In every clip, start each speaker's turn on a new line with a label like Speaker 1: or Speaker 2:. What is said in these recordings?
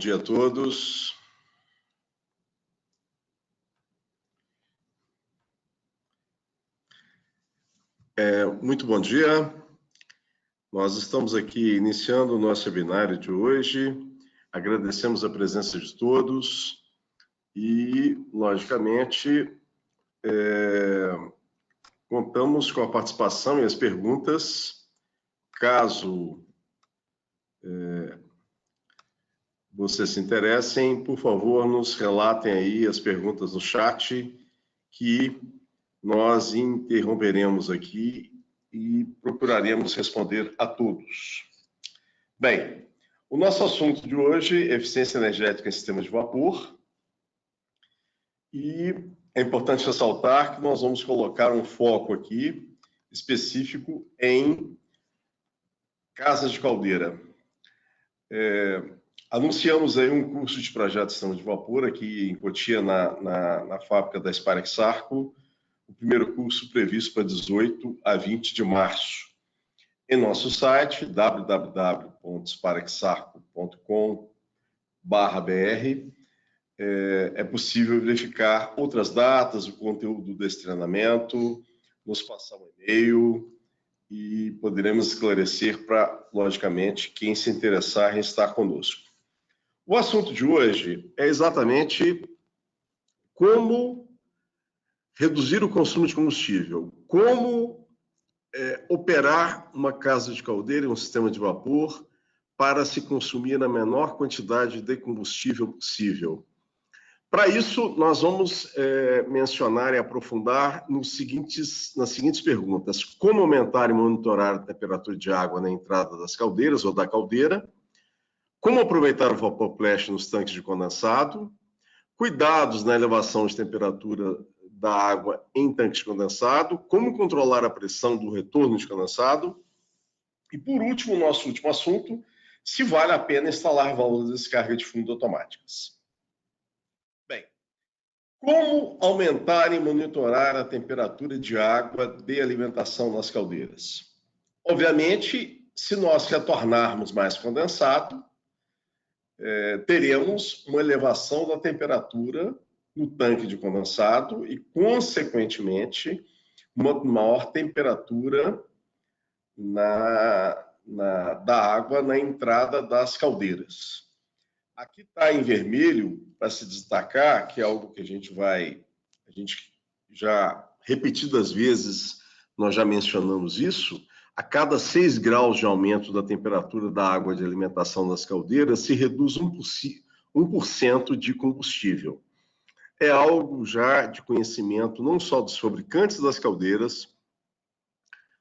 Speaker 1: Dia a todos. Muito bom dia. Nós estamos aqui iniciando o nosso webinário de hoje. Agradecemos a presença de todos e, logicamente, contamos com a participação e as perguntas. Caso vocês se interessem, por favor, nos relatem aí as perguntas no chat, que nós interromperemos aqui e procuraremos responder a todos. Bem, o nosso assunto de hoje é eficiência energética em sistemas de vapor. E é importante ressaltar que nós vamos colocar um foco aqui específico em casas de caldeira. Anunciamos aí um curso de projeto de sistema de vapor aqui em Cotia, na fábrica da Spirax-Sarco, o primeiro curso previsto para 18 a 20 de março. Em nosso site, www.spiraxsarco.com.br, é possível verificar outras datas, o conteúdo desse treinamento, nos passar um e-mail e poderemos esclarecer para, logicamente, quem se interessar em estar conosco. O assunto de hoje é exatamente como reduzir o consumo de combustível, como operar uma casa de caldeira e um sistema de vapor para se consumir a menor quantidade de combustível possível. Para isso, nós vamos mencionar e aprofundar nas seguintes perguntas. Como aumentar e monitorar a temperatura de água na entrada das caldeiras ou da caldeira? Como aproveitar o vapor flash nos tanques de condensado? Cuidados na elevação de temperatura da água em tanques de condensado? Como controlar a pressão do retorno de condensado? E, por último, o nosso último assunto, se vale a pena instalar válvulas de descarga de fundo automáticas. Bem, como aumentar e monitorar a temperatura de água de alimentação nas caldeiras? Obviamente, se nós retornarmos mais condensado, teremos uma elevação da temperatura no tanque de condensado e, consequentemente, uma maior temperatura da água na entrada das caldeiras. Aqui está em vermelho, para se destacar, que é algo que a gente já repetidas vezes, nós já mencionamos isso. A cada 6 graus de aumento da temperatura da água de alimentação das caldeiras, se reduz 1% de combustível. É algo já de conhecimento não só dos fabricantes das caldeiras,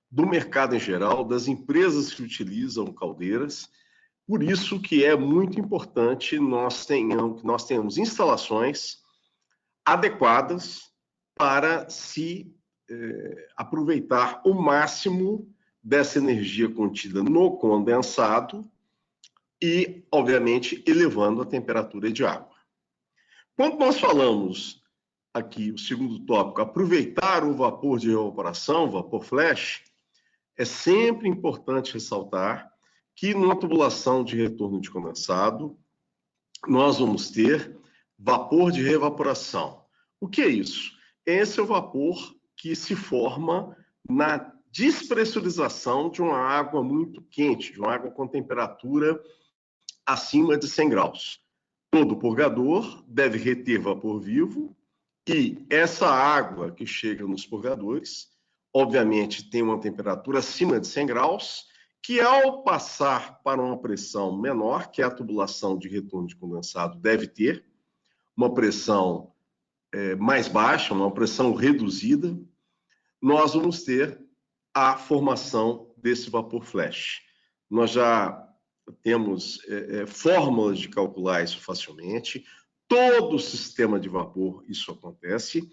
Speaker 1: do mercado em geral, das empresas que utilizam caldeiras. Por isso que é muito importante que nós tenhamos instalações adequadas para se aproveitar o máximo dessa energia contida no condensado e, obviamente, elevando a temperatura de água. Quando nós falamos aqui, o segundo tópico, aproveitar o vapor de evaporação, vapor flash, é sempre importante ressaltar que numa tubulação de retorno de condensado, nós vamos ter vapor de reevaporação. O que é isso? Esse é o vapor que se forma na despressurização de uma água muito quente, de uma água com temperatura acima de 100 graus. Todo purgador deve reter vapor vivo e essa água que chega nos purgadores, obviamente, tem uma temperatura acima de 100 graus, que ao passar para uma pressão menor, que é a tubulação de retorno de condensado deve ter, uma pressão mais baixa, uma pressão reduzida, nós vamos ter a formação desse vapor flash. Nós já temos fórmulas de calcular isso facilmente. Todo o sistema de vapor isso acontece.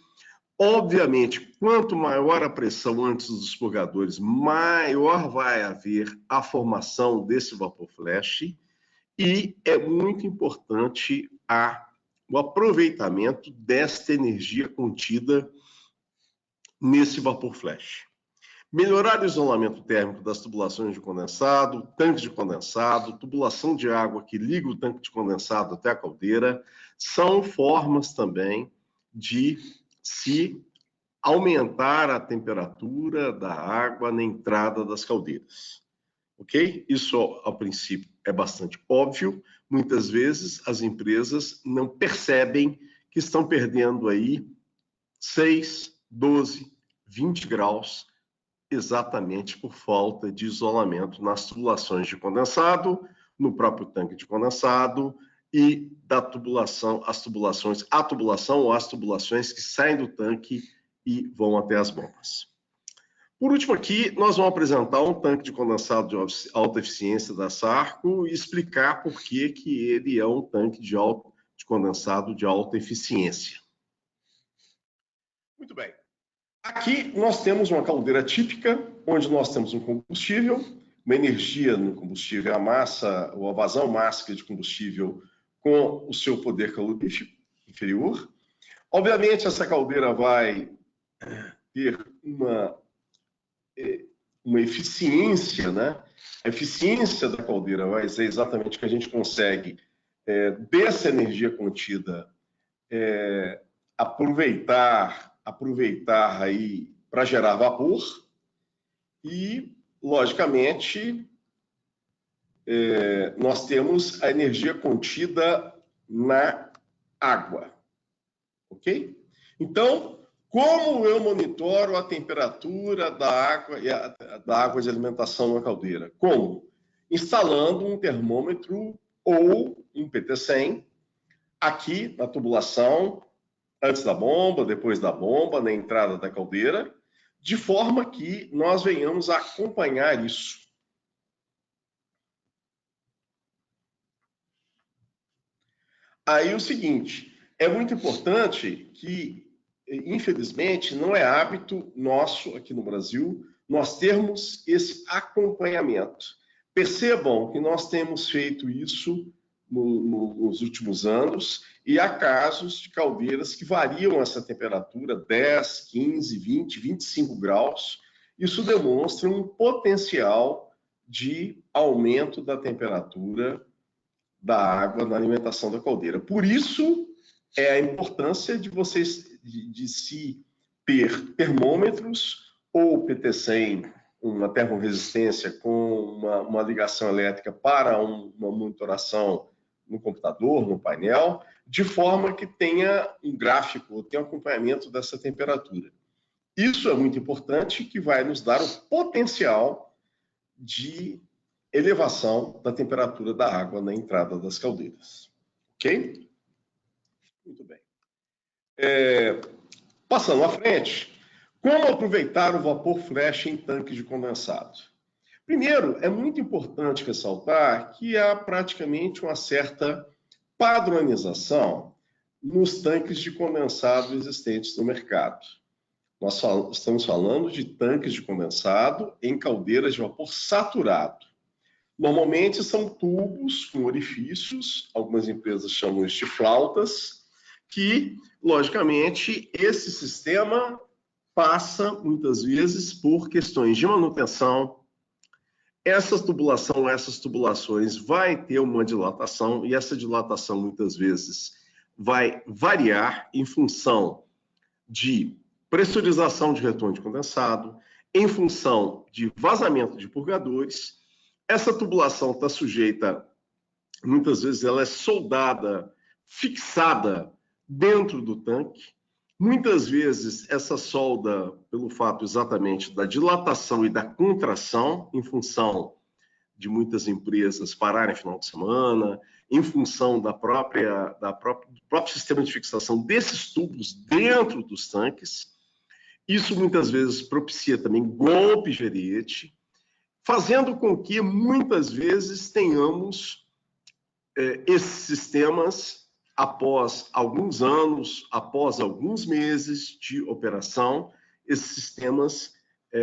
Speaker 1: Obviamente, quanto maior a pressão antes dos purgadores, maior vai haver a formação desse vapor flash e é muito importante o aproveitamento desta energia contida nesse vapor flash. Melhorar o isolamento térmico das tubulações de condensado, tanque de condensado, tubulação de água que liga o tanque de condensado até a caldeira, são formas também de se aumentar a temperatura da água na entrada das caldeiras. Ok? Isso, ao princípio, é bastante óbvio. Muitas vezes as empresas não percebem que estão perdendo aí 6, 12, 20 graus exatamente por falta de isolamento nas tubulações de condensado, no próprio tanque de condensado e da tubulação, a tubulação ou as tubulações que saem do tanque e vão até as bombas. Por último aqui, nós vamos apresentar um tanque de condensado de alta eficiência da Sarco e explicar por que ele é um tanque de condensado de alta eficiência. Muito bem. Aqui nós temos uma caldeira típica, onde nós temos um combustível, uma energia no combustível, a massa, ou a vazão máxima de combustível com o seu poder calorífico inferior. Obviamente, essa caldeira vai ter uma eficiência, né? A eficiência da caldeira vai ser exatamente que a gente consegue, dessa energia contida, aproveitar aí para gerar vapor e, logicamente, nós temos a energia contida na água, ok? Então, como eu monitoro a temperatura da água e da água de alimentação na caldeira? Como? Instalando um termômetro ou um PT100 aqui na tubulação, antes da bomba, depois da bomba, na entrada da caldeira, de forma que nós venhamos a acompanhar isso. Aí o seguinte, é muito importante que, infelizmente, não é hábito nosso aqui no Brasil nós termos esse acompanhamento. Percebam que nós temos feito isso nos últimos anos e há casos de caldeiras que variam essa temperatura 10, 15, 20, 25 graus. Isso demonstra um potencial de aumento da temperatura da água na alimentação da caldeira. Por isso, é a importância de vocês de se ter termômetros ou PT100, uma termoresistência com uma ligação elétrica para uma monitoração no computador, no painel, de forma que tenha um gráfico, tenha um acompanhamento dessa temperatura. Isso é muito importante, que vai nos dar o potencial de elevação da temperatura da água na entrada das caldeiras. Ok? Muito bem. Passando à frente, como aproveitar o vapor flash em tanques de condensado? Primeiro, é muito importante ressaltar que há praticamente uma certa padronização nos tanques de condensado existentes no mercado. Nós estamos falando de tanques de condensado em caldeiras de vapor saturado. Normalmente são tubos com orifícios, algumas empresas chamam isso de flautas, que, logicamente, esse sistema passa, muitas vezes, por questões de manutenção. Essas tubulações vai ter uma dilatação, e essa dilatação, muitas vezes, vai variar em função de pressurização de retorno de condensado, em função de vazamento de purgadores. Essa tubulação está sujeita, muitas vezes ela é soldada, fixada dentro do tanque. Muitas vezes essa solda, pelo fato exatamente da dilatação e da contração, em função de muitas empresas pararem no final de semana, em função do próprio sistema de fixação desses tubos dentro dos tanques. Isso muitas vezes propicia também golpe de ariete, fazendo com que muitas vezes tenhamos esses sistemas após alguns anos, após alguns meses de operação, esses sistemas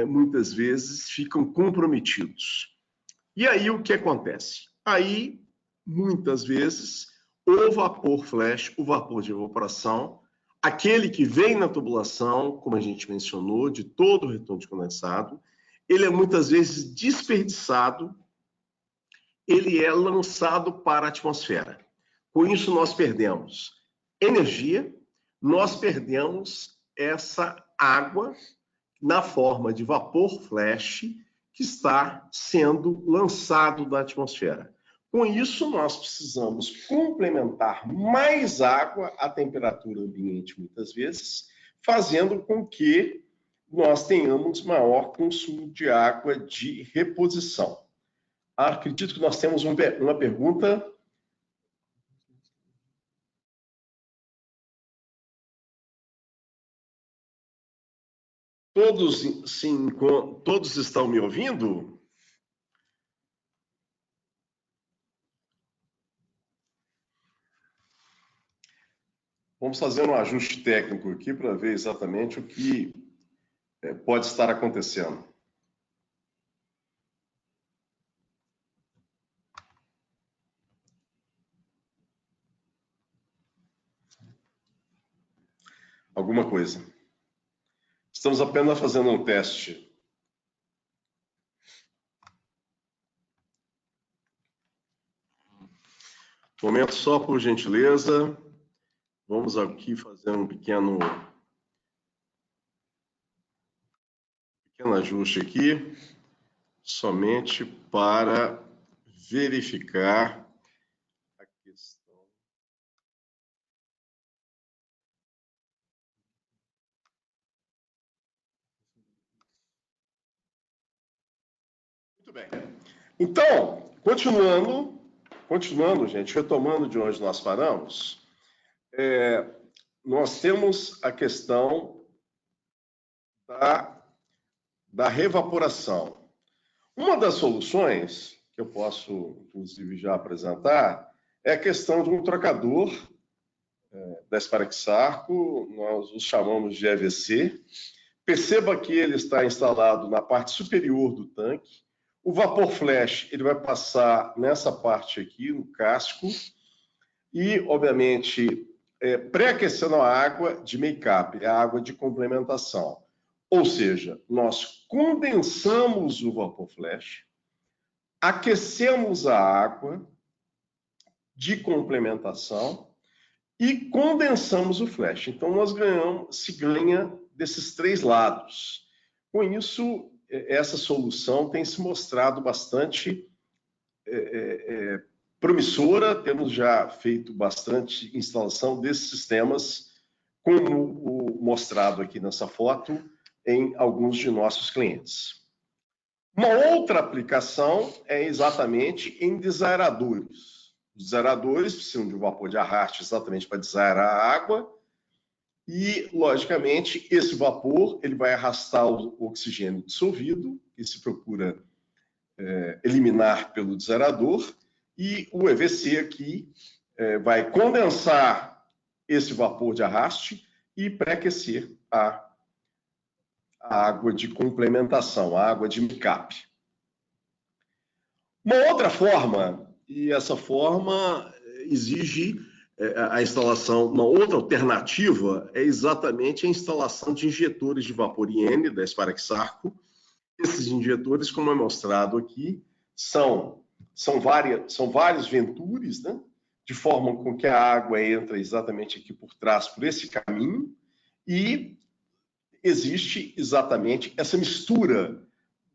Speaker 1: muitas vezes ficam comprometidos. E aí o que acontece? Aí, muitas vezes, o vapor flash, o vapor de evaporação, aquele que vem na tubulação, como a gente mencionou, de todo o retorno de condensado, ele é muitas vezes desperdiçado, ele é lançado para a atmosfera. Com isso, nós perdemos energia, nós perdemos essa água na forma de vapor flash que está sendo lançado da atmosfera. Com isso, nós precisamos complementar mais água à temperatura ambiente, muitas vezes, fazendo com que nós tenhamos maior consumo de água de reposição. Acredito que nós temos uma pergunta. Todos estão me ouvindo? Vamos fazer um ajuste técnico aqui para ver exatamente o que pode estar acontecendo. Alguma coisa. Estamos apenas fazendo um teste. Momento só, por gentileza. Vamos aqui fazer um pequeno ajuste aqui, somente para verificar a questão. Muito bem. Então, continuando, gente, retomando de onde nós paramos, nós temos a questão da revaporação. Uma das soluções que eu posso, inclusive, já apresentar é a questão de um trocador da Sparaxarco, nós os chamamos de EVC. Perceba que ele está instalado na parte superior do tanque. O vapor flash ele vai passar nessa parte aqui, no casco, e, obviamente, pré-aquecendo a água de make-up, a água de complementação. Ou seja, nós condensamos o vapor flash, aquecemos a água de complementação e condensamos o flash. Então, se ganha desses três lados. Com isso, essa solução tem se mostrado bastante promissora. Temos já feito bastante instalação desses sistemas, como mostrado aqui nessa foto, em alguns de nossos clientes. Uma outra aplicação é exatamente em desaeradores. Os desaeradores precisam de um vapor de arraste exatamente para desaerar a água e, logicamente, esse vapor ele vai arrastar o oxigênio dissolvido, que se procura eliminar pelo desaerador, e o EVC aqui vai condensar esse vapor de arraste e pré-aquecer a água de complementação, a água de make-up. Uma outra forma, e essa forma exige a instalação, uma outra alternativa é exatamente a instalação de injetores de vapor IN da Sparaxarco. Esses injetores, como é mostrado aqui, são vários ventures, né? De forma com que a água entra exatamente aqui por trás, por esse caminho, e existe exatamente essa mistura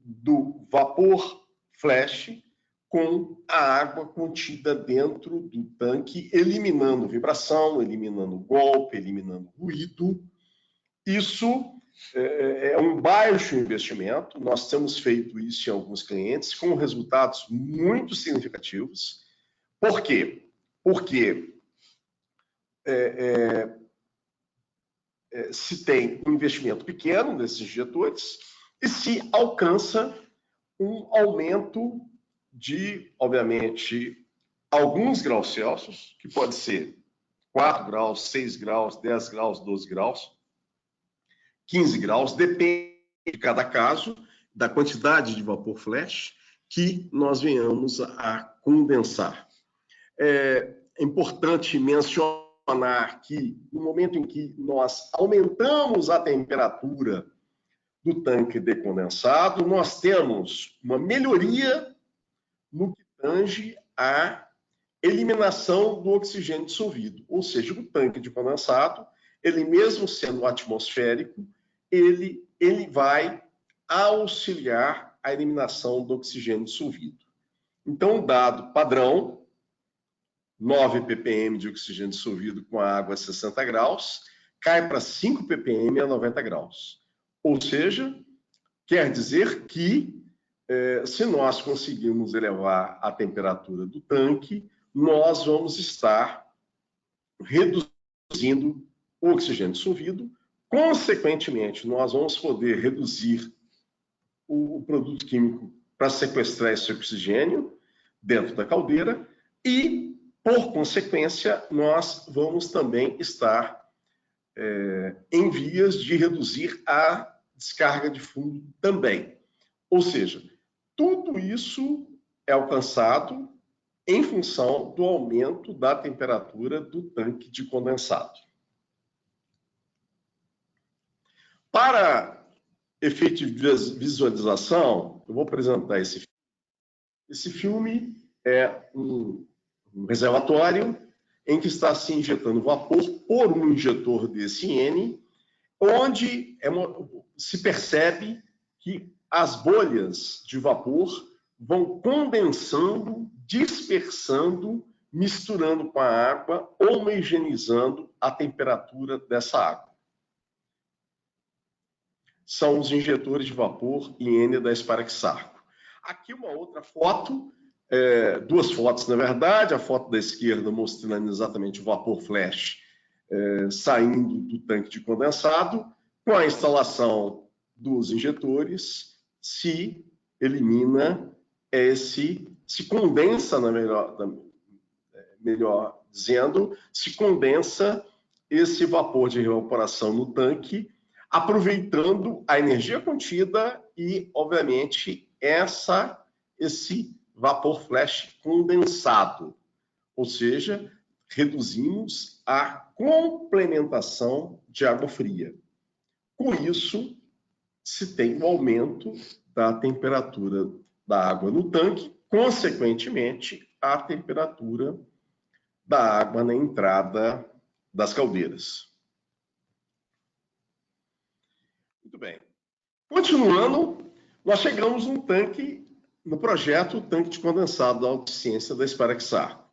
Speaker 1: do vapor flash com a água contida dentro do tanque, eliminando vibração, eliminando golpe, eliminando ruído. Isso é um baixo investimento. Nós temos feito isso em alguns clientes com resultados muito significativos. Por quê? Porque se tem um investimento pequeno nesses injetores e se alcança um aumento de, obviamente, alguns graus Celsius, que pode ser 4 graus, 6 graus, 10 graus, 12 graus, 15 graus, depende de cada caso, da quantidade de vapor flash que nós venhamos a condensar. É importante mencionar que no momento em que nós aumentamos a temperatura do tanque de condensado, nós temos uma melhoria no que tange à eliminação do oxigênio dissolvido. Ou seja, o tanque de condensado, ele mesmo sendo atmosférico, ele vai auxiliar a eliminação do oxigênio dissolvido. Então, o dado padrão, 9 ppm de oxigênio dissolvido com a água a 60 graus, cai para 5 ppm a 90 graus. Ou seja, quer dizer que, se nós conseguirmos elevar a temperatura do tanque, nós vamos estar reduzindo o oxigênio dissolvido. Consequentemente, nós vamos poder reduzir o produto químico para sequestrar esse oxigênio dentro da caldeira e, por consequência, nós vamos também estar em vias de reduzir a descarga de fundo também. Ou seja, tudo isso é alcançado em função do aumento da temperatura do tanque de condensado. Para efeito de visualização, eu vou apresentar esse filme. Esse filme é um reservatório em que está se injetando vapor por um injetor desse N, onde se percebe que as bolhas de vapor vão condensando, dispersando, misturando com a água, homogeneizando a temperatura dessa água. São os injetores de vapor IN da Sparaxarco. Aqui uma outra foto, duas fotos na verdade, a foto da esquerda mostrando exatamente o vapor flash saindo do tanque de condensado, com a instalação dos injetores, se elimina se condensa, melhor dizendo, se condensa esse vapor de evaporação no tanque, aproveitando a energia contida e, obviamente, esse vapor flash condensado. Ou seja, reduzimos a complementação de água fria. Com isso, se tem um aumento da temperatura da água no tanque, consequentemente, a temperatura da água na entrada das caldeiras. Muito bem. Continuando, nós chegamos no projeto Tanque de Condensado da Autociência da Sparaxarco.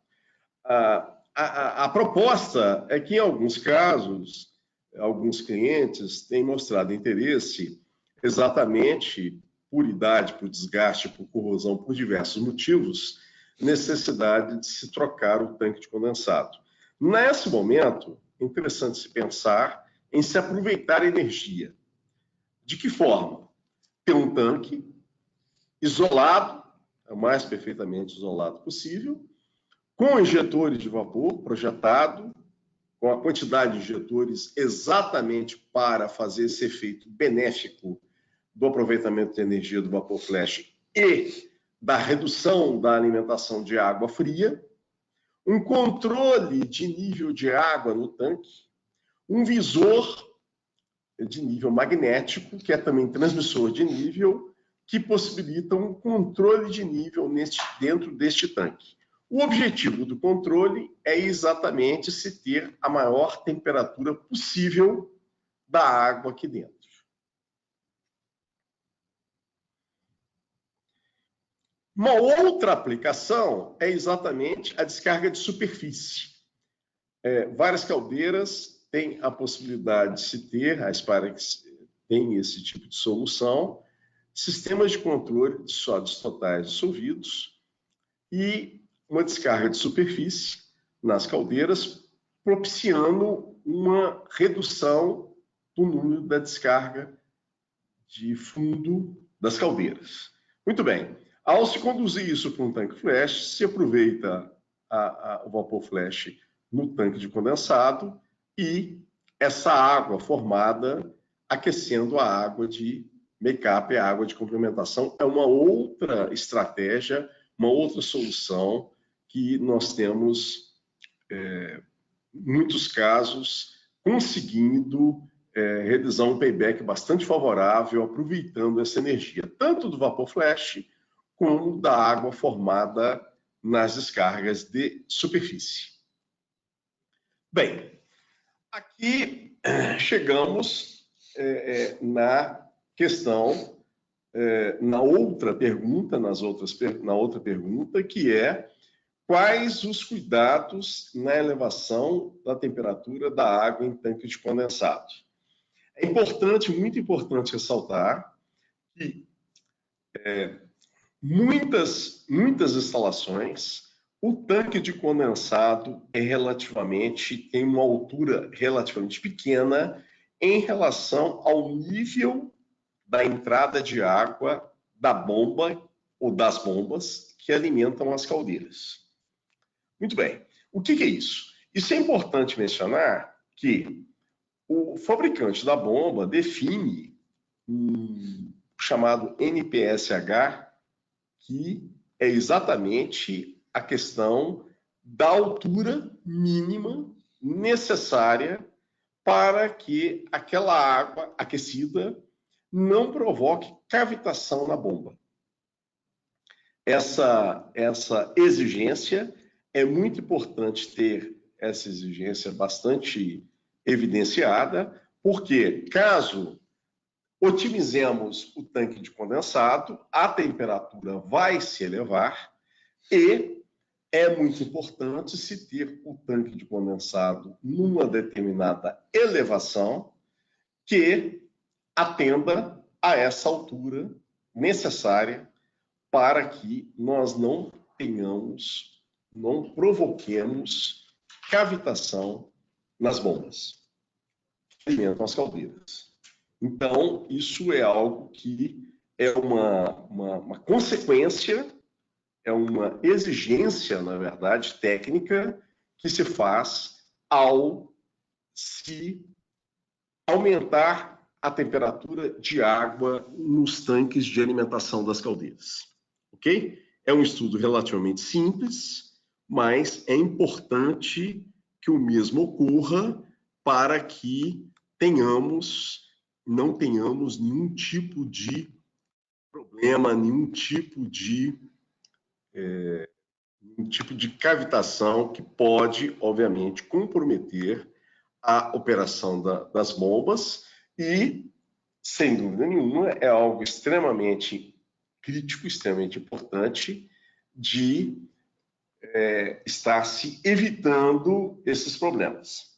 Speaker 1: A proposta é que, em alguns casos, alguns clientes têm mostrado interesse exatamente por idade, por desgaste, por corrosão, por diversos motivos, necessidade de se trocar o tanque de condensado. Nesse momento, é interessante se pensar em se aproveitar a energia. De que forma? Ter um tanque isolado, o mais perfeitamente isolado possível, com injetores de vapor projetado, com a quantidade de injetores exatamente para fazer esse efeito benéfico do aproveitamento de energia do vapor flash e da redução da alimentação de água fria, um controle de nível de água no tanque, um visor de nível magnético, que é também transmissor de nível, que possibilita um controle de nível dentro deste tanque. O objetivo do controle é exatamente se ter a maior temperatura possível da água aqui dentro. Uma outra aplicação é exatamente a descarga de superfície. Várias caldeiras têm a possibilidade de se ter, a Sparax tem esse tipo de solução, sistemas de controle de sólidos totais dissolvidos e uma descarga de superfície nas caldeiras, propiciando uma redução do número da descarga de fundo das caldeiras. Muito bem. Ao se conduzir isso para um tanque flash, se aproveita o vapor flash no tanque de condensado e essa água formada aquecendo a água de make-up, a água de complementação, é uma outra estratégia, uma outra solução que nós temos, em muitos casos, conseguindo realizar um payback bastante favorável, aproveitando essa energia, tanto do vapor flash, como da água formada nas descargas de superfície. Bem, aqui chegamos na questão, na outra pergunta, na outra pergunta, que é quais os cuidados na elevação da temperatura da água em tanque de condensado. É importante, muito importante ressaltar que muitas instalações, o tanque de condensado tem uma altura relativamente pequena em relação ao nível da entrada de água da bomba ou das bombas que alimentam as caldeiras. Muito bem. O que é isso? Isso é importante mencionar que o fabricante da bomba define um chamado NPSH, que é exatamente a questão da altura mínima necessária para que aquela água aquecida não provoque cavitação na bomba. Essa exigência, é muito importante ter essa exigência bastante evidenciada, porque caso otimizemos o tanque de condensado, a temperatura vai se elevar e é muito importante se ter o tanque de condensado numa determinada elevação que atenda a essa altura necessária para que nós não provoquemos cavitação nas bombas que alimentam as caldeiras. Então, isso é algo que é uma consequência, é uma exigência, na verdade, técnica, que se faz ao se aumentar a temperatura de água nos tanques de alimentação das caldeiras. Ok? É um estudo relativamente simples, mas é importante que o mesmo ocorra para que não tenhamos nenhum tipo de problema, nenhum tipo de cavitação que pode, obviamente, comprometer a operação das bombas e, sem dúvida nenhuma, é algo extremamente crítico, extremamente importante de estar se evitando esses problemas.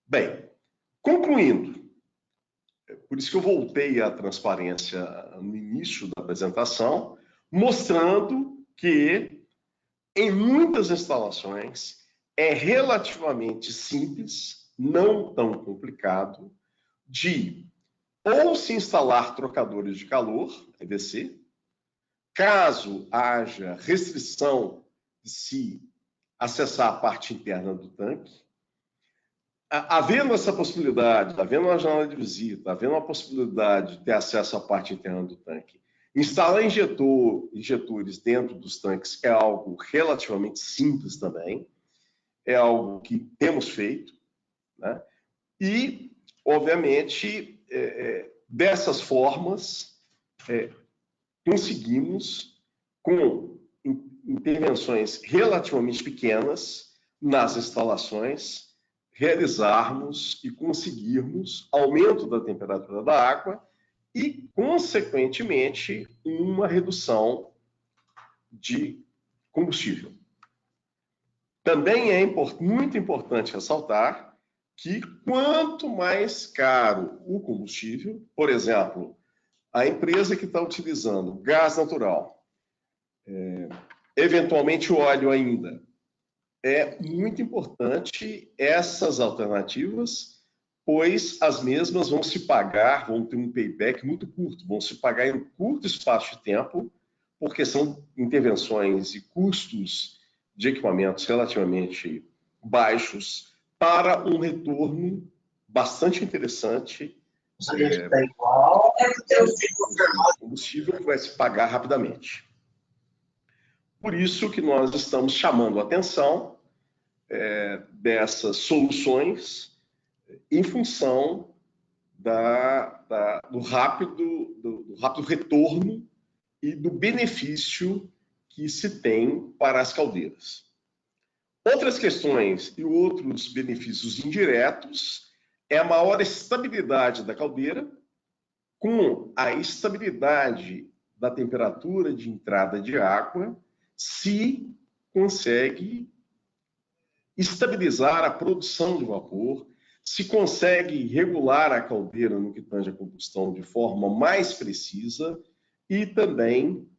Speaker 1: Bem, concluindo, por isso que eu voltei à transparência no início da apresentação, mostrando que em muitas instalações é relativamente simples, não tão complicado, de ou se instalar trocadores de calor, EVC, caso haja restrição de se acessar a parte interna do tanque, havendo essa possibilidade, havendo uma janela de visita, havendo a possibilidade de ter acesso à parte interna do tanque, instalar injetores dentro dos tanques é algo relativamente simples também, é algo que temos feito, né? E, obviamente, dessas formas, conseguimos, com intervenções relativamente pequenas nas instalações, realizarmos e conseguirmos aumento da temperatura da água e, consequentemente, uma redução de combustível. Também é muito importante ressaltar que quanto mais caro o combustível, por exemplo, a empresa que está utilizando gás natural, eventualmente óleo ainda, é muito importante essas alternativas, pois as mesmas vão se pagar, vão ter um payback muito curto, vão se pagar em curto espaço de tempo, porque são intervenções e custos de equipamentos relativamente baixos para um retorno bastante interessante. Combustível que vai se pagar rapidamente. Por isso que nós estamos chamando a atenção dessas soluções em função do rápido retorno e do benefício que se tem para as caldeiras. Outras questões e outros benefícios indiretos é a maior estabilidade da caldeira, com a estabilidade da temperatura de entrada de água, se consegue estabilizar a produção de vapor, se consegue regular a caldeira no que tange a combustão de forma mais precisa e também,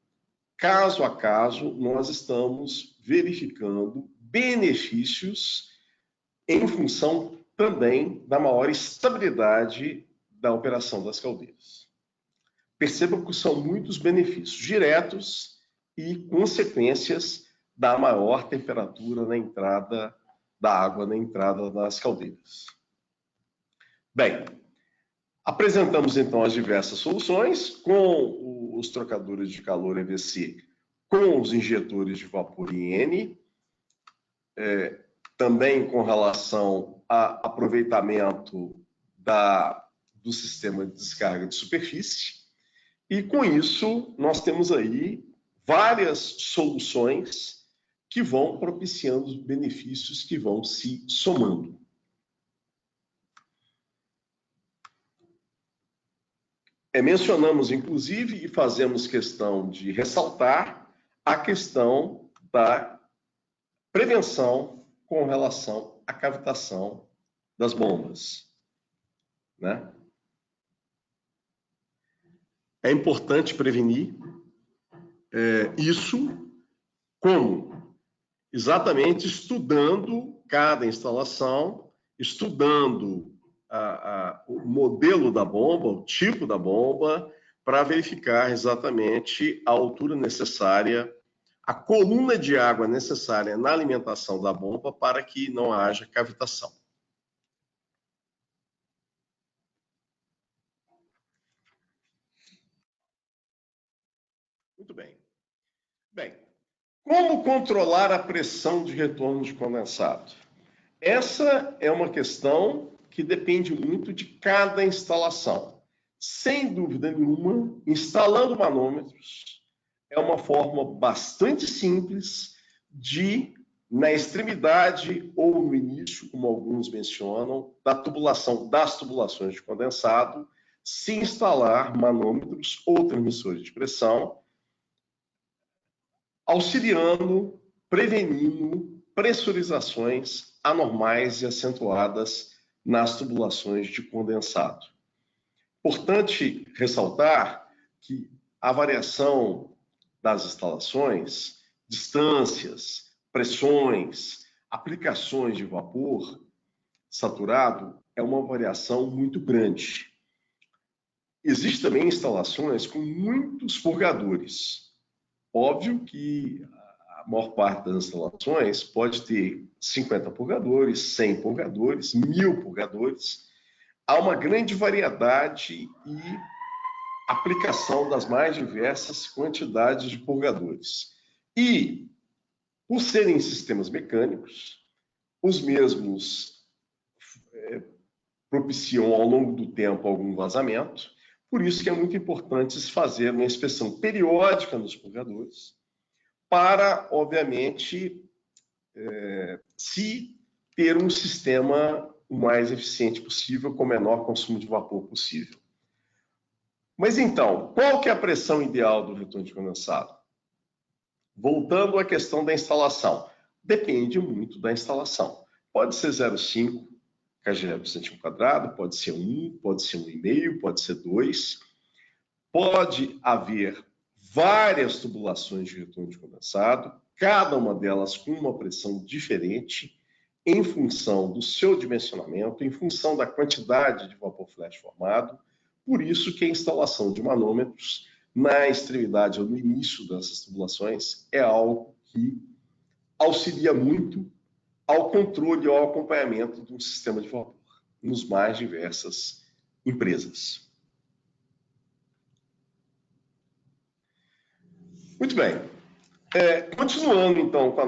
Speaker 1: caso a caso, nós estamos verificando benefícios em função também da maior estabilidade da operação das caldeiras. Percebam que são muitos benefícios diretos e consequências da maior temperatura na entrada da água, na entrada das caldeiras. Bem, apresentamos então as diversas soluções com os trocadores de calor EVC, com os injetores de vapor IN, também com relação a aproveitamento do sistema de descarga de superfície. E com isso, nós temos aí várias soluções que vão propiciando os benefícios que vão se somando. Mencionamos, inclusive, e fazemos questão de ressaltar a questão da prevenção com relação à cavitação das bombas, né? É importante prevenir isso como? Exatamente estudando cada instalação, estudando o modelo da bomba, o tipo da bomba, para verificar exatamente a altura necessária, a coluna de água necessária na alimentação da bomba para que não haja cavitação. Muito bem. Bem, como controlar a pressão de retorno de condensado? Essa é uma questão que depende muito de cada instalação. Sem dúvida nenhuma, instalando manômetros é uma forma bastante simples de, na extremidade ou no início, como alguns mencionam, das tubulações de condensado, se instalar manômetros ou transmissores de pressão, auxiliando, prevenindo pressurizações anormais e acentuadas nas tubulações de condensado. Importante ressaltar que a variação das instalações, distâncias, pressões, aplicações de vapor saturado é uma variação muito grande. Existem também instalações com muitos purgadores. Óbvio que a maior parte das instalações pode ter 50 purgadores, 100 purgadores, 1000 purgadores. Há uma grande variedade e aplicação das mais diversas quantidades de purgadores. E, por serem sistemas mecânicos, os mesmos propiciam ao longo do tempo algum vazamento. Por isso que é muito importante se fazer uma inspeção periódica nos purgadores para, obviamente, se ter um sistema o mais eficiente possível, com o menor consumo de vapor possível. Mas então, qual que é a pressão ideal do retorno de condensado? Voltando à questão da instalação. Depende muito da instalação. Pode ser 0,5 kgl por centímetro quadrado, pode ser 1, pode ser 1,5, pode ser 2. Pode haver várias tubulações de retorno de condensado, cada uma delas com uma pressão diferente, em função do seu dimensionamento, em função da quantidade de vapor flash formado. Por isso que a instalação de manômetros na extremidade ou no início dessas tubulações é algo que auxilia muito ao controle e ao acompanhamento de um sistema de vapor nos mais diversas empresas. Muito bem. Continuando então com a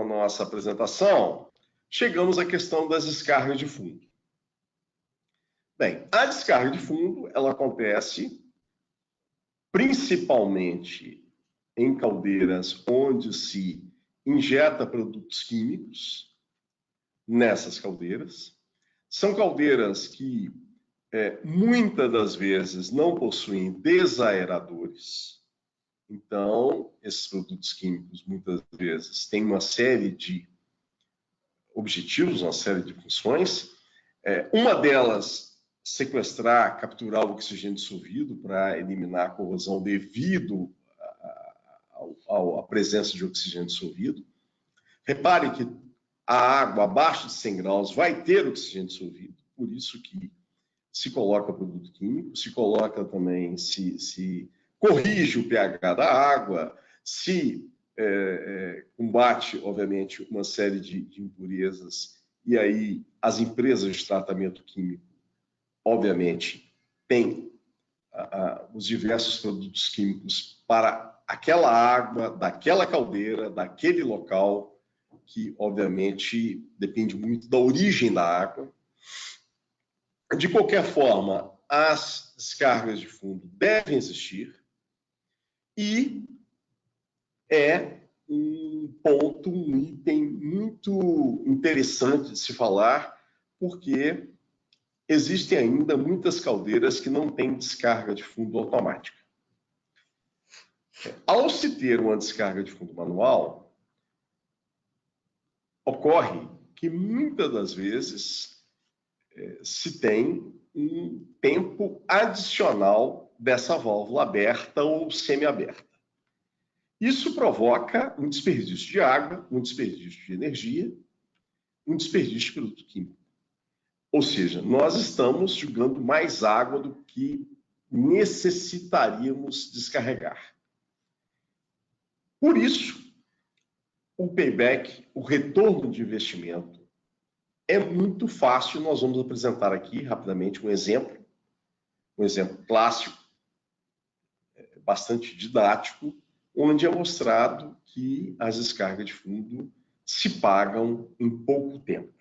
Speaker 1: nossa apresentação, chegamos à questão das descargas de fundo. Bem, a descarga de fundo, ela acontece principalmente em caldeiras onde se injeta produtos químicos nessas caldeiras. São caldeiras que muitas das vezes não possuem desaeradores. Então, esses produtos químicos muitas vezes têm uma série de objetivos, uma série de funções. Uma delas, sequestrar, capturar o oxigênio dissolvido para eliminar a corrosão devido à presença de oxigênio dissolvido. Repare que a água abaixo de 100 graus vai ter oxigênio dissolvido, por isso que se coloca produto químico, se coloca também, se corrige o pH da água, se combate, obviamente, uma série de impurezas, e aí as empresas de tratamento químico, obviamente, têm os diversos produtos químicos para aquela água, daquela caldeira, daquele local, que, obviamente, depende muito da origem da água. De qualquer forma, as descargas de fundo devem existir e é um ponto, um item muito interessante de se falar, porque existem ainda muitas caldeiras que não têm descarga de fundo automática. Ao se ter uma descarga de fundo manual, ocorre que muitas das vezes se tem um tempo adicional dessa válvula aberta ou semi-aberta. Isso provoca um desperdício de água, um desperdício de energia, um desperdício de produto químico. Ou seja, nós estamos jogando mais água do que necessitaríamos descarregar. Por isso, o payback, o retorno de investimento, é muito fácil. Nós vamos apresentar aqui rapidamente um exemplo clássico, bastante didático, onde é mostrado que as descargas de fundo se pagam em pouco tempo.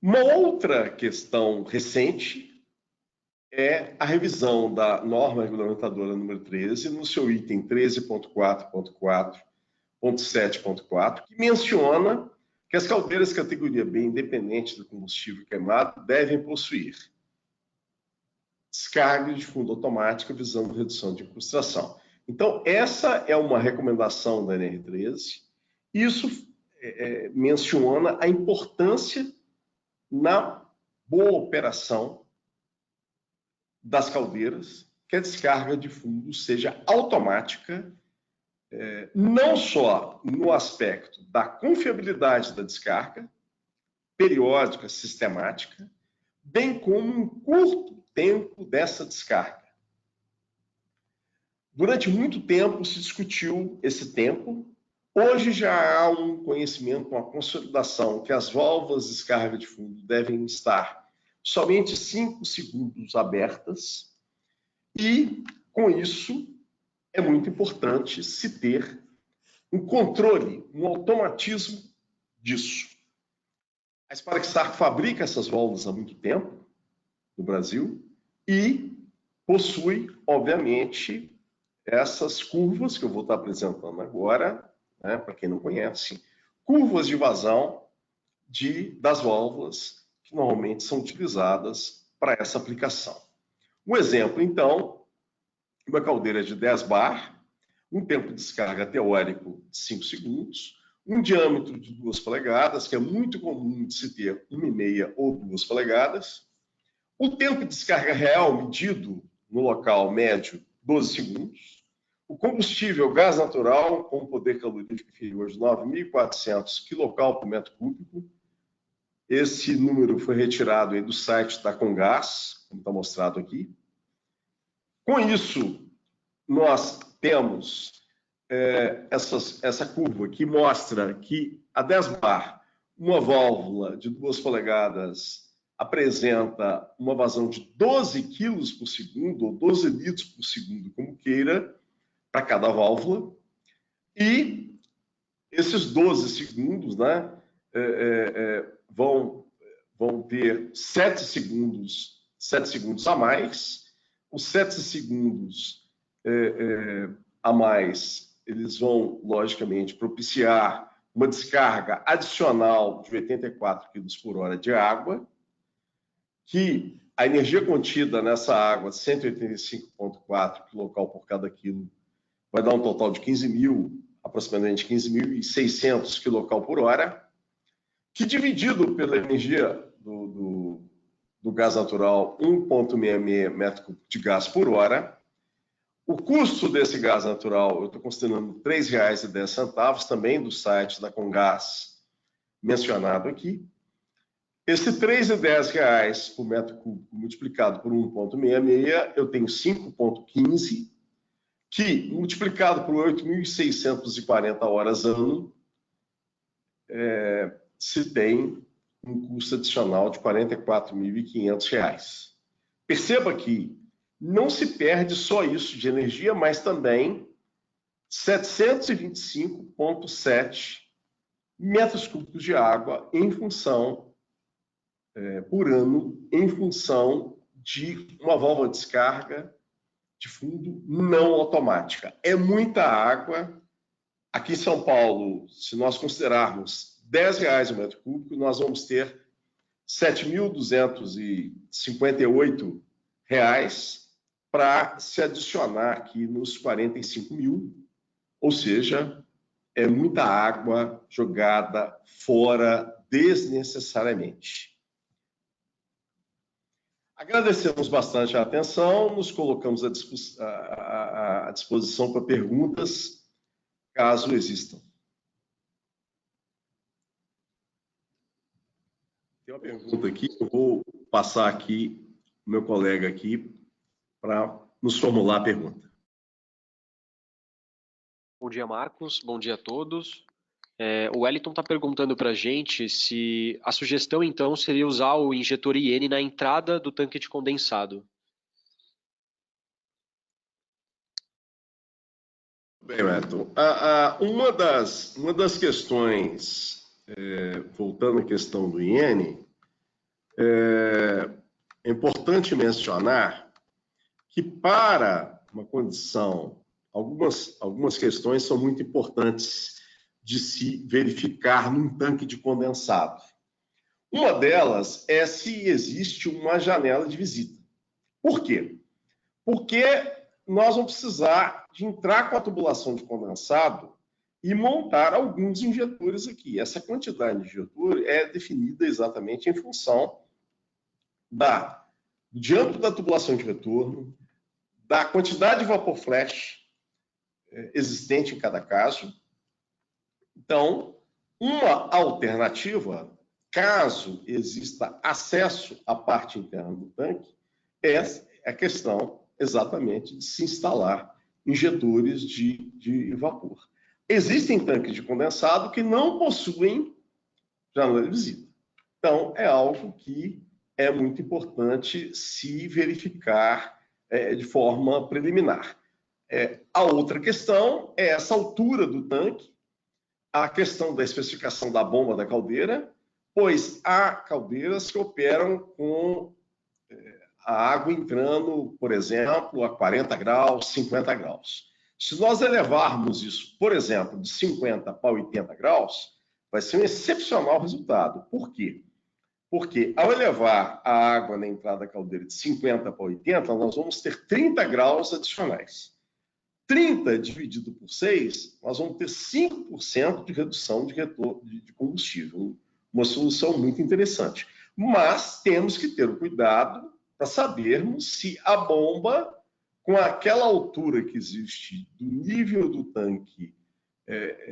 Speaker 1: Uma outra questão recente é a revisão da norma regulamentadora número 13, no seu item 13.4.4.7.4, que menciona que as caldeiras categoria B, independente do combustível queimado, devem possuir descarga de fundo automática visando redução de incrustação. Então, essa é uma recomendação da NR13. Isso menciona a importância na boa operação das caldeiras, que a descarga de fundo seja automática, não só no aspecto da confiabilidade da descarga, periódica, sistemática, bem como um curto tempo dessa descarga. Durante muito tempo se discutiu esse tempo. Hoje já há um conhecimento, uma consolidação, que as válvulas de descarga de fundo devem estar somente 5 segundos abertas e, com isso, é muito importante se ter um controle, um automatismo disso. A Sparkstar fabrica essas válvulas há muito tempo no Brasil e possui, obviamente, essas curvas que eu vou estar apresentando agora, né, para quem não conhece, curvas de vazão das válvulas que normalmente são utilizadas para essa aplicação. Um exemplo, então, uma caldeira de 10 bar, um tempo de descarga teórico de 5 segundos, um diâmetro de 2 polegadas, que é muito comum de se ter 1,5 ou 2 polegadas, o tempo de descarga real medido no local médio, 12 segundos, o combustível gás natural com poder calorífico inferior de 9.400 kcal por metro cúbico. Esse número foi retirado aí do site da Comgás, como está mostrado aqui. Com isso, nós temos essa curva que mostra que a 10 bar, uma válvula de 2 polegadas, apresenta uma vazão de 12 quilos por segundo, ou 12 litros por segundo, como queira, para cada válvula. E esses 12 segundos, né, vão vão ter 7 segundos a mais. Os 7 segundos a mais, eles vão, logicamente, propiciar uma descarga adicional de 84 kg por hora de água, que a energia contida nessa água, 185,4 kcal por cada quilo, vai dar um total de aproximadamente 15.600 kcal por hora, que dividido pela energia do gás natural, 1,66 metro cúbico de gás por hora. O custo desse gás natural, eu estou considerando R$ 3,10, também do site da Comgás, mencionado aqui. Esse R$ 3,10 por metro cúbico multiplicado por 1,66, eu tenho 5,15, que multiplicado por 8.640 horas ano, se tem um custo adicional de R$ 44.500. Perceba que não se perde só isso de energia, mas também 725,7 metros cúbicos de água por ano, em função de uma válvula de descarga de fundo não automática. É muita água. Aqui em São Paulo, se nós considerarmos R$ 10 o metro cúbico, nós vamos ter R$ 7.258 para se adicionar aqui nos 45 mil, ou seja, é muita água jogada fora desnecessariamente. Agradecemos bastante a atenção, nos colocamos à disposição para perguntas, caso existam. Tem uma pergunta aqui, eu vou passar aqui o meu colega aqui para nos formular a pergunta.
Speaker 2: Bom dia, Marcos. Bom dia a todos. O Wellington está perguntando para a gente se a sugestão, então, seria usar o injetor IN na entrada do tanque de condensado.
Speaker 1: Bem, Wellington, uma das questões, voltando à questão do IN, é importante mencionar que para uma condição, algumas questões são muito importantes de se verificar num tanque de condensado. Uma delas é se existe uma janela de visita. Por quê? Porque nós vamos precisar de entrar com a tubulação de condensado e montar alguns injetores aqui. Essa quantidade de injetor é definida exatamente em função do diâmetro da tubulação de retorno, da quantidade de vapor flash existente em cada caso. Então, uma alternativa, caso exista acesso à parte interna do tanque, é a questão exatamente de se instalar injetores de vapor. Existem tanques de condensado que não possuem janela de visita. Então, é algo que é muito importante se verificar de forma preliminar. A outra questão é essa altura do tanque, a questão da especificação da bomba da caldeira, pois há caldeiras que operam com a água entrando, por exemplo, a 40 graus, 50 graus. Se nós elevarmos isso, por exemplo, de 50 para 80 graus, vai ser um excepcional resultado. Por quê? Porque ao elevar a água na entrada da caldeira de 50 para 80, nós vamos ter 30 graus adicionais. 30 dividido por 6, nós vamos ter 5% de redução de combustível. Uma solução muito interessante. Mas temos que ter o cuidado para sabermos se a bomba, com aquela altura que existe do nível do tanque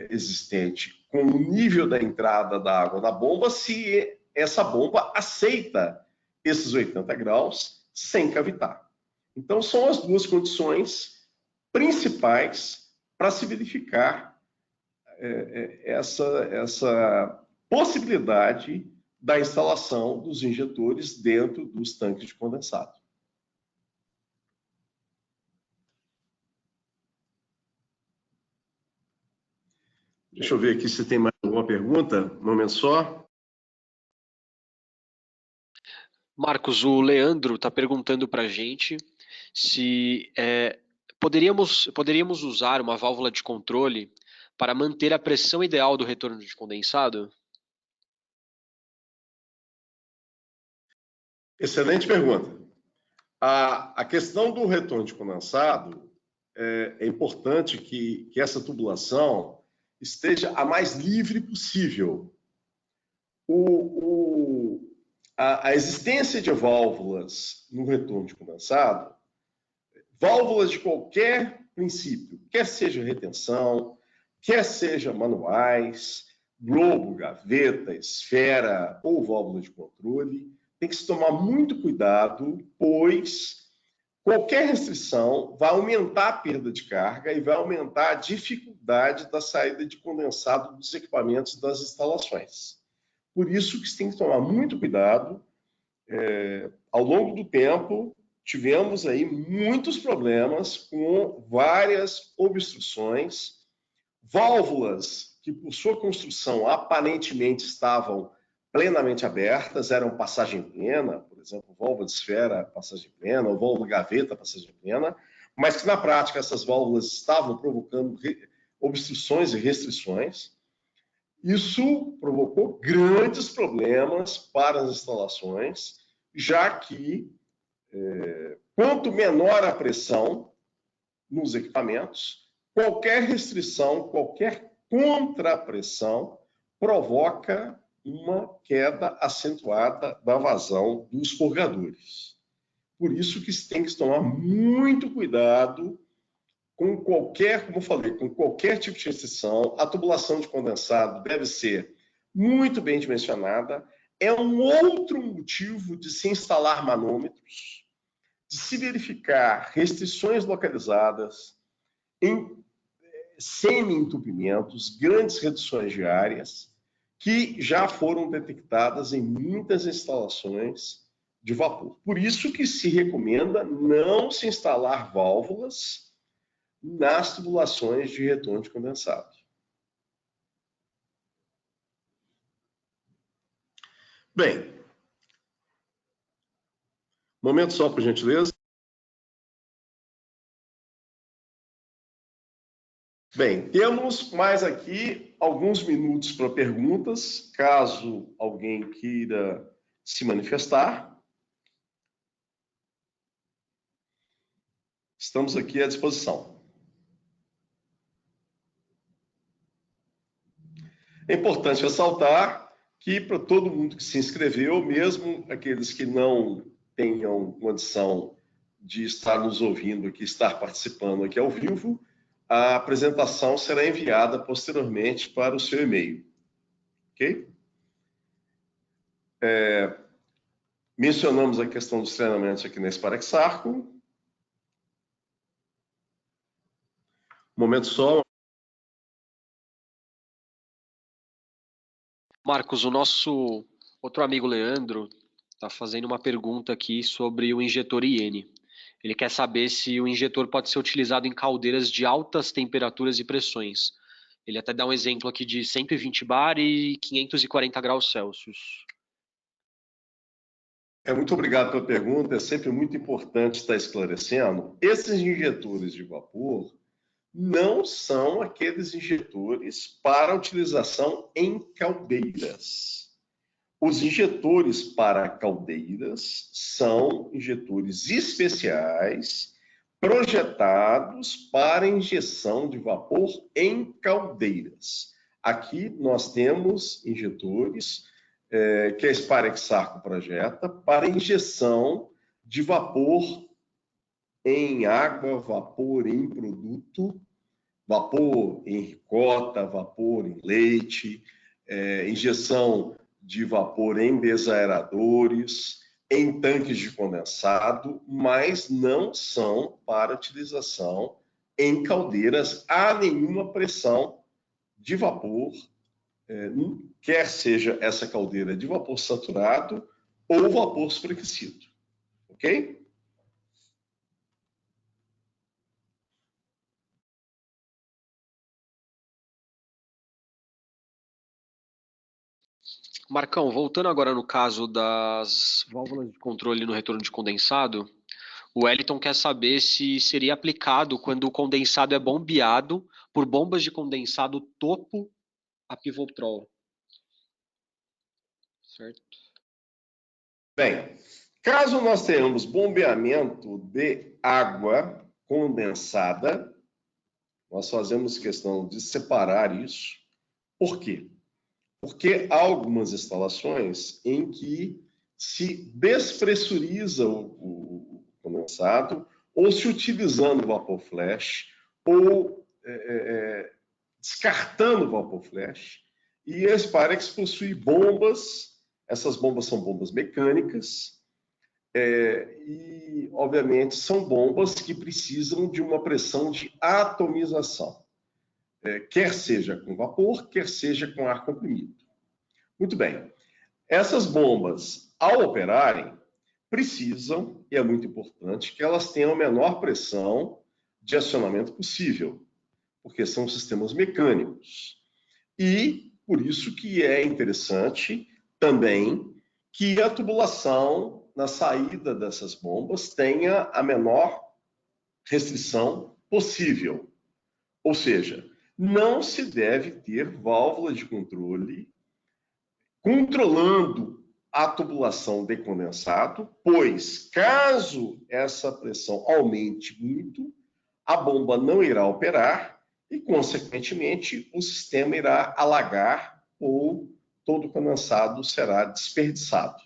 Speaker 1: existente, com o nível da entrada da água na bomba, se essa bomba aceita esses 80 graus sem cavitar. Então, são as duas condições principais para se verificar essa possibilidade da instalação dos injetores dentro dos tanques de condensado. Deixa eu ver aqui se tem mais alguma pergunta. Um momento só.
Speaker 2: Marcos, o Leandro está perguntando para a gente se poderíamos usar uma válvula de controle para manter a pressão ideal do retorno de condensado?
Speaker 1: Excelente pergunta. A questão do retorno de condensado é importante que essa tubulação esteja a mais livre possível. A existência de válvulas no retorno de condensado, válvulas de qualquer princípio, quer seja retenção, quer seja manuais, globo, gaveta, esfera ou válvula de controle, tem que se tomar muito cuidado, pois qualquer restrição vai aumentar a perda de carga e vai aumentar a dificuldade da saída de condensado dos equipamentos das instalações. Por isso que se tem que tomar muito cuidado. Ao longo do tempo, tivemos aí muitos problemas com várias obstruções, válvulas que, por sua construção, aparentemente estavam plenamente abertas, eram passagem plena, por exemplo, válvula de esfera, passagem plena, ou válvula gaveta, passagem plena, mas que na prática essas válvulas estavam provocando obstruções e restrições. Isso provocou grandes problemas para as instalações, já que quanto menor a pressão nos equipamentos, qualquer restrição, qualquer contrapressão provoca uma queda acentuada da vazão dos purgadores. Por isso que se tem que tomar muito cuidado com qualquer, como eu falei, com qualquer tipo de restrição. A tubulação de condensado deve ser muito bem dimensionada. É um outro motivo de se instalar manômetros, de se verificar restrições localizadas em semi-entupimentos, grandes reduções de áreas, que já foram detectadas em muitas instalações de vapor. Por isso que se recomenda não se instalar válvulas nas tubulações de retorno de condensado. Bem, momento só, por gentileza. Bem, temos mais aqui alguns minutos para perguntas, caso alguém queira se manifestar. Estamos aqui à disposição. É importante ressaltar que para todo mundo que se inscreveu, mesmo aqueles que não tenham condição de estar nos ouvindo aqui, estar participando aqui ao vivo, a apresentação será enviada posteriormente para o seu e-mail. Ok? Mencionamos a questão dos treinamentos aqui na Sparexarco. Momento só.
Speaker 2: Marcos, o nosso outro amigo Leandro está fazendo uma pergunta aqui sobre o injetor IN. Ele quer saber se o injetor pode ser utilizado em caldeiras de altas temperaturas e pressões. Ele até dá um exemplo aqui de 120 bar e 540 graus Celsius.
Speaker 1: Muito obrigado pela pergunta. É sempre muito importante estar esclarecendo. Esses injetores de vapor não são aqueles injetores para utilização em caldeiras. Os injetores para caldeiras são injetores especiais projetados para injeção de vapor em caldeiras. Aqui nós temos injetores que a Sparexarco projeta para injeção de vapor em água, vapor em produto, vapor em ricota, vapor em leite, injeção de vapor em desaeradores, em tanques de condensado, mas não são para utilização em caldeiras a nenhuma pressão de vapor, quer seja essa caldeira de vapor saturado ou vapor superaquecido. Ok?
Speaker 2: Marcão, voltando agora no caso das válvulas de controle no retorno de condensado, o Wellington quer saber se seria aplicado quando o condensado é bombeado por bombas de condensado topo a pivotrol. Certo?
Speaker 1: Bem, caso nós tenhamos bombeamento de água condensada, nós fazemos questão de separar isso. Por quê? Porque há algumas instalações em que se despressuriza o condensado, ou se utilizando vapor flash, ou descartando o vapor flash, e a Sparex possui bombas, essas bombas são bombas mecânicas, e, obviamente, são bombas que precisam de uma pressão de atomização, quer seja com vapor, quer seja com ar comprimido. Muito bem. Essas bombas, ao operarem, precisam, e é muito importante, que elas tenham a menor pressão de acionamento possível, porque são sistemas mecânicos. E, por isso que é interessante também que a tubulação na saída dessas bombas tenha a menor restrição possível. Ou seja, não se deve ter válvula de controle controlando a tubulação de condensado, pois, caso essa pressão aumente muito, a bomba não irá operar e, consequentemente, o sistema irá alagar ou todo o condensado será desperdiçado.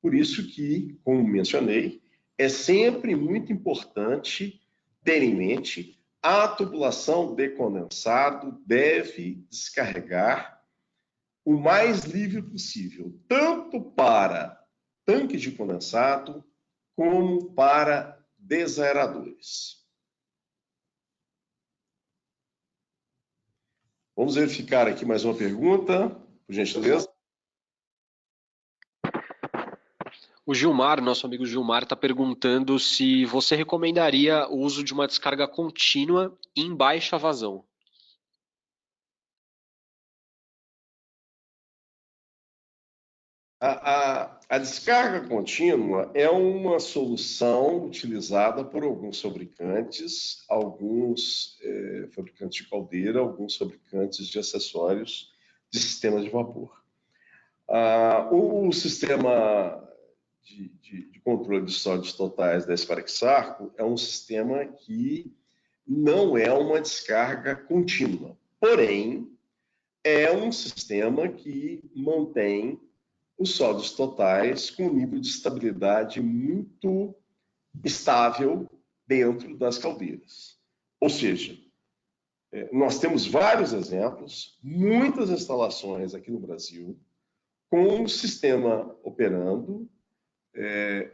Speaker 1: Por isso que, como mencionei, é sempre muito importante ter em mente a tubulação de condensado deve descarregar o mais livre possível, tanto para tanques de condensado como para desaeradores. Vamos verificar aqui mais uma pergunta, por gentileza.
Speaker 2: O Gilmar, nosso amigo Gilmar, está perguntando se você recomendaria o uso de uma descarga contínua em baixa vazão.
Speaker 1: A descarga contínua é uma solução utilizada por alguns fabricantes, fabricantes de caldeira, alguns fabricantes de acessórios de sistemas de vapor. O sistema de controle de sólidos totais da Sparexarco é um sistema que não é uma descarga contínua, porém, é um sistema que mantém os sólidos totais com um nível de estabilidade muito estável dentro das caldeiras. Ou seja, nós temos vários exemplos, muitas instalações aqui no Brasil, com o sistema operando,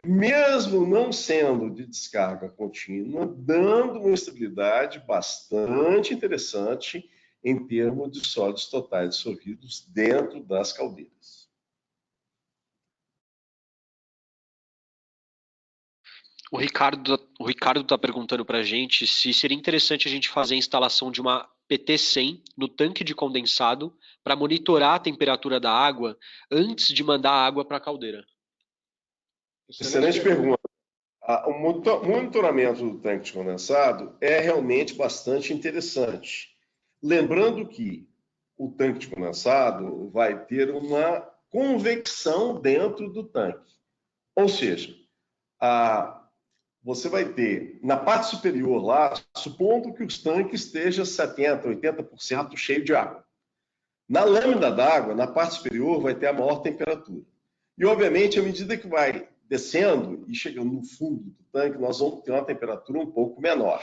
Speaker 1: mesmo não sendo de descarga contínua, dando uma estabilidade bastante interessante em termos de sólidos totais dissolvidos dentro das caldeiras.
Speaker 2: O Ricardo está perguntando para a gente se seria interessante a gente fazer a instalação de uma PT100 no tanque de condensado para monitorar a temperatura da água antes de mandar a água para a caldeira.
Speaker 1: Excelente pergunta. O monitoramento do tanque de condensado é realmente bastante interessante. Lembrando que o tanque de condensado vai ter uma convecção dentro do tanque. Ou seja, você vai ter, na parte superior lá, supondo que os tanques estejam 70%, 80% cheio de água. Na lâmina d'água, na parte superior, vai ter a maior temperatura. E, obviamente, à medida que vai descendo e chegando no fundo do tanque, nós vamos ter uma temperatura um pouco menor.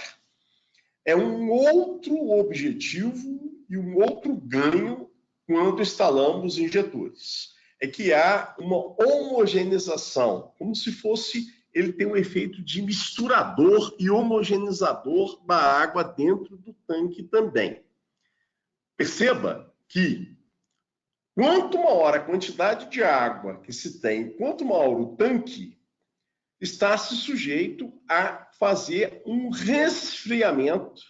Speaker 1: É um outro objetivo e um outro ganho quando instalamos injetores. É que há uma homogeneização, como se fosse ele tem um efeito de misturador e homogeneizador da água dentro do tanque também. Perceba que quanto maior a quantidade de água que se tem, quanto maior o tanque, está-se sujeito a fazer um resfriamento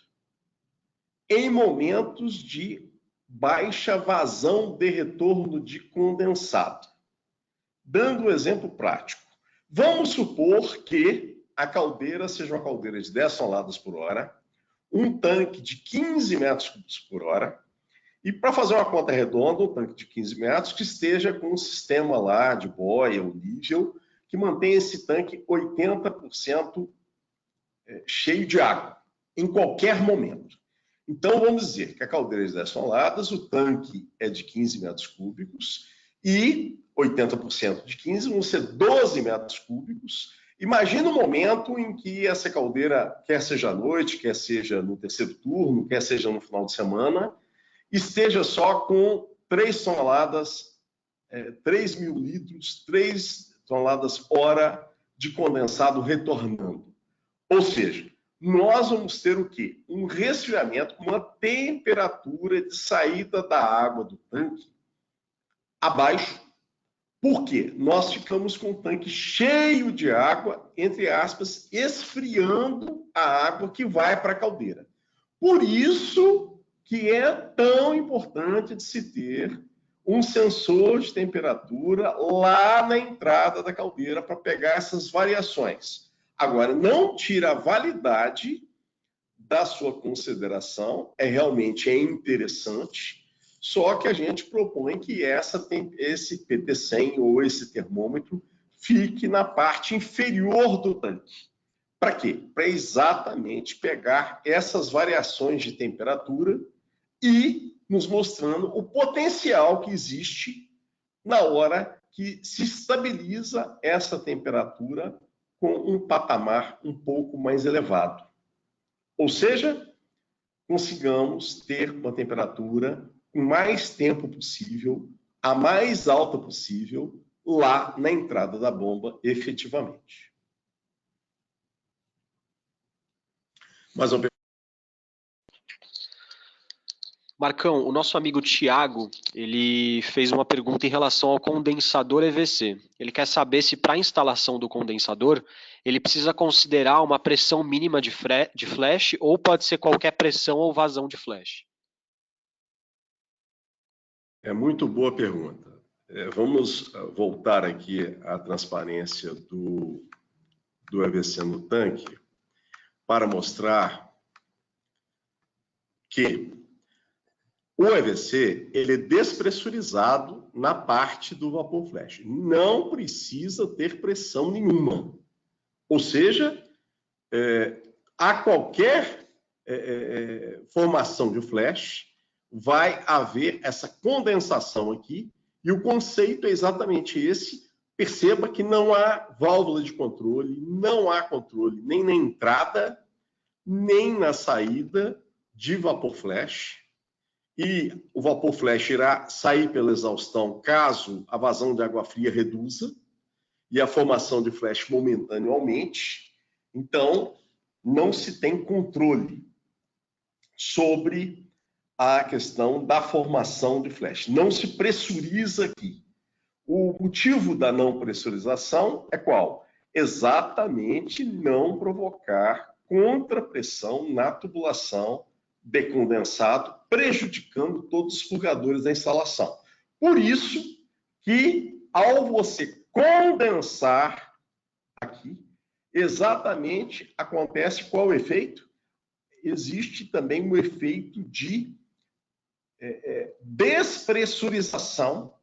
Speaker 1: em momentos de baixa vazão de retorno de condensado. Dando um exemplo prático, vamos supor que a caldeira seja uma caldeira de 10 toneladas por hora, um tanque de 15 metros cúbicos por hora, e para fazer uma conta redonda, um tanque de 15 metros que esteja com um sistema lá de boia ou nível, que mantenha esse tanque 80% cheio de água, em qualquer momento. Então, vamos dizer que a caldeira é de 10 toneladas, o tanque é de 15 metros cúbicos e 80% de 15 vão ser 12 metros cúbicos. Imagina um momento em que essa caldeira, quer seja à noite, quer seja no terceiro turno, quer seja no final de semana, esteja só com 3 toneladas, 3 mil litros, 3 toneladas hora de condensado retornando. Ou seja, nós vamos ter o quê? Um resfriamento, uma temperatura de saída da água do tanque abaixo. Por quê? Nós ficamos com o tanque cheio de água, entre aspas, esfriando a água que vai para a caldeira. Por isso que é tão importante de se ter um sensor de temperatura lá na entrada da caldeira para pegar essas variações. Agora, não tira a validade da sua consideração, realmente interessante, só que a gente propõe que esse PT100 ou esse termômetro fique na parte inferior do tanque. Para quê? Para exatamente pegar essas variações de temperatura e nos mostrando o potencial que existe na hora que se estabiliza essa temperatura com um patamar um pouco mais elevado. Ou seja, consigamos ter uma temperatura o mais tempo possível, a mais alta possível, lá na entrada da bomba, efetivamente. Mais uma pergunta.
Speaker 2: Marcão, o nosso amigo Tiago, ele fez uma pergunta em relação ao condensador EVC. Ele quer saber se para a instalação do condensador, ele precisa considerar uma pressão mínima de flash ou pode ser qualquer pressão ou vazão de flash.
Speaker 1: É muito boa pergunta. Vamos voltar aqui à transparência do EVC no tanque para mostrar que o EVC ele é despressurizado na parte do vapor flash. Não precisa ter pressão nenhuma. Ou seja, a qualquer formação de flash, vai haver essa condensação aqui, e o conceito é exatamente esse. Perceba que não há válvula de controle, não há controle nem na entrada, nem na saída de vapor flash. E o vapor flash irá sair pela exaustão caso a vazão de água fria reduza e a formação de flash momentâneo aumente. Então, não se tem controle sobre a questão da formação de flash. Não se pressuriza aqui. O motivo da não pressurização é qual? Exatamente não provocar contrapressão na tubulação de condensado, prejudicando todos os purgadores da instalação. Por isso que, ao você condensar aqui, exatamente acontece qual o efeito? Existe também um efeito de despressurização,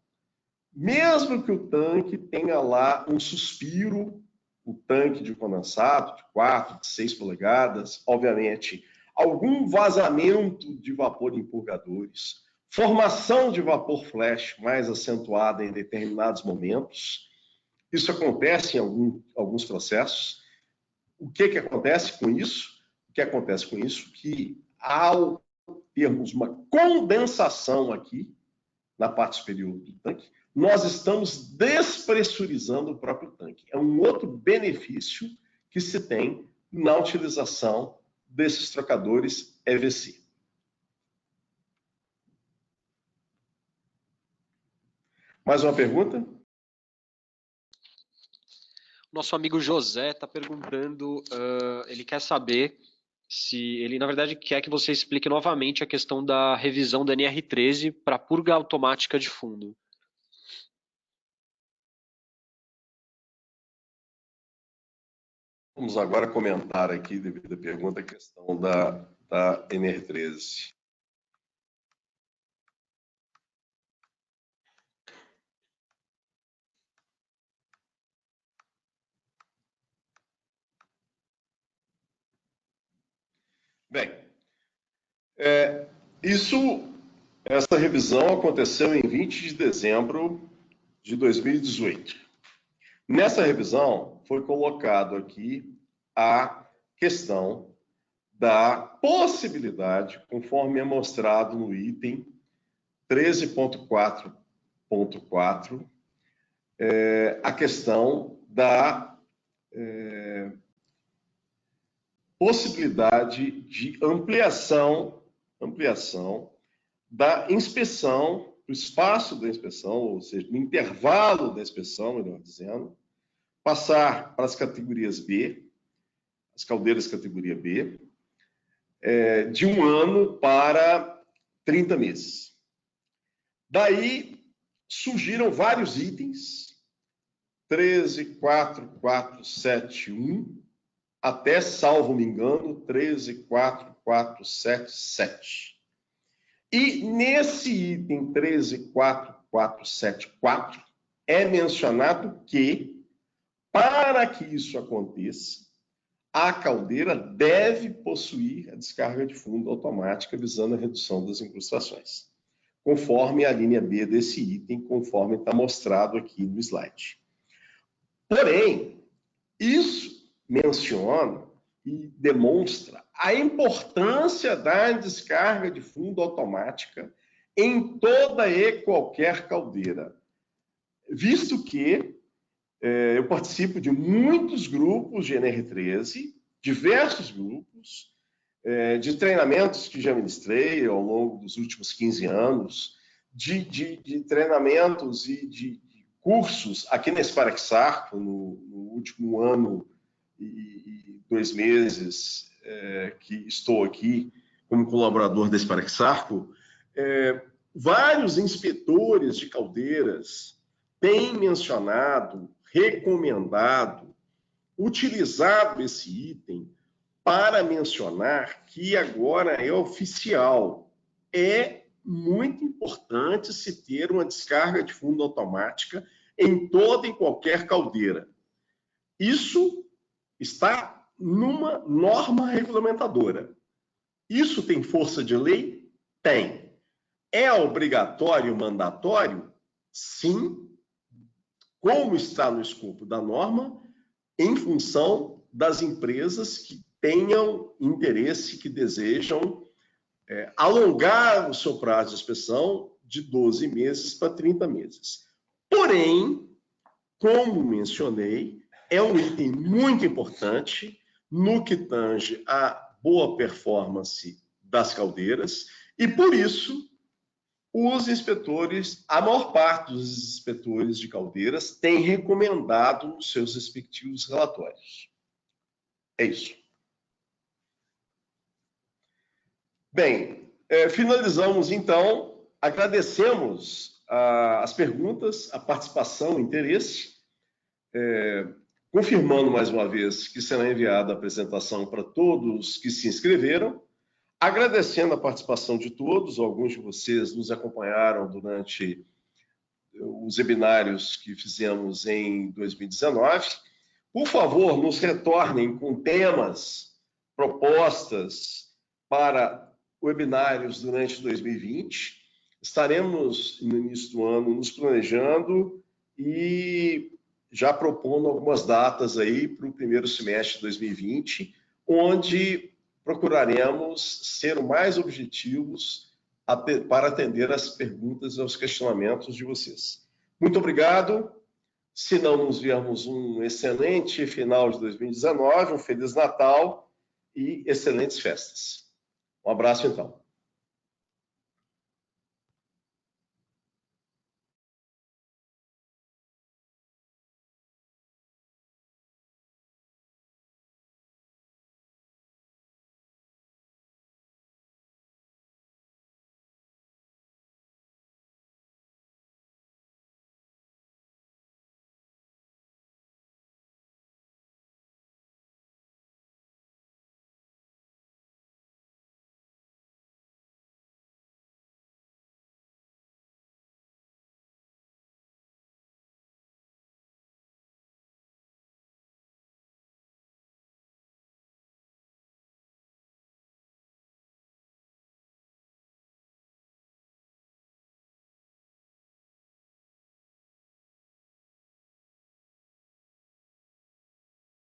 Speaker 1: mesmo que o tanque tenha lá um suspiro, o tanque de condensado de 4, de 6 polegadas, obviamente, algum vazamento de vapor em purgadores, formação de vapor flash mais acentuada em determinados momentos. Isso acontece em alguns processos. O que acontece com isso? O que acontece com isso? Que ao termos uma condensação aqui, na parte superior do tanque, nós estamos despressurizando o próprio tanque. É um outro benefício que se tem na utilização desses trocadores EVC. Mais uma pergunta?
Speaker 2: Nosso amigo José está perguntando, ele quer saber se ele, na verdade, quer que você explique novamente a questão da revisão da NR13 para purga automática de fundo.
Speaker 1: Vamos agora comentar aqui, devido à pergunta, a questão da NR13. Bem, essa revisão aconteceu em 20 de dezembro de 2018. Nessa revisão, foi colocado aqui a questão da possibilidade, conforme é mostrado no item 13.4.4, a questão da possibilidade de ampliação da inspeção, do espaço da inspeção, ou seja, no intervalo da inspeção, melhor dizendo, passar para as categorias B, as caldeiras categoria B, de 1 ano para 30 meses. Daí surgiram vários itens, 13.4.4.7.1, até, salvo me engano, 13.4.4.7.7. E nesse item 13.4.4.7.4 é mencionado que, para que isso aconteça, a caldeira deve possuir a descarga de fundo automática visando a redução das incrustações, conforme a linha B desse item, conforme está mostrado aqui no slide. Porém, isso menciona e demonstra a importância da descarga de fundo automática em toda e qualquer caldeira, visto que eu participo de muitos grupos de NR13, diversos grupos, de treinamentos que já ministrei ao longo dos últimos 15 anos, de treinamentos e de cursos aqui na Sparexarco, no último ano e 2 meses que estou aqui como colaborador da Sparexarco, vários inspetores de caldeiras têm mencionado, recomendado, utilizado esse item para mencionar que agora é oficial. É muito importante se ter uma descarga de fundo automática em toda e qualquer caldeira. Isso está numa norma regulamentadora. Isso tem força de lei? Tem. É obrigatório, mandatório? Sim. Como está no escopo da norma, em função das empresas que tenham interesse, que desejam alongar o seu prazo de inspeção de 12 meses para 30 meses. Porém, como mencionei, é um item muito importante no que tange à boa performance das caldeiras e, por isso, os inspetores, a maior parte dos inspetores de caldeiras tem recomendado os seus respectivos relatórios. É isso. Bem, finalizamos então, agradecemos as perguntas, a participação, o interesse, confirmando mais uma vez que será enviada a apresentação para todos que se inscreveram, agradecendo a participação de todos, alguns de vocês nos acompanharam durante os webinários que fizemos em 2019. Por favor, nos retornem com temas, propostas para webinários durante 2020. Estaremos, no início do ano, nos planejando e já propondo algumas datas aí para o primeiro semestre de 2020, onde procuraremos ser o mais objetivos para atender às perguntas e aos questionamentos de vocês. Muito obrigado. Se não nos viermos, um excelente final de 2019, um Feliz Natal e excelentes festas. Um abraço, então.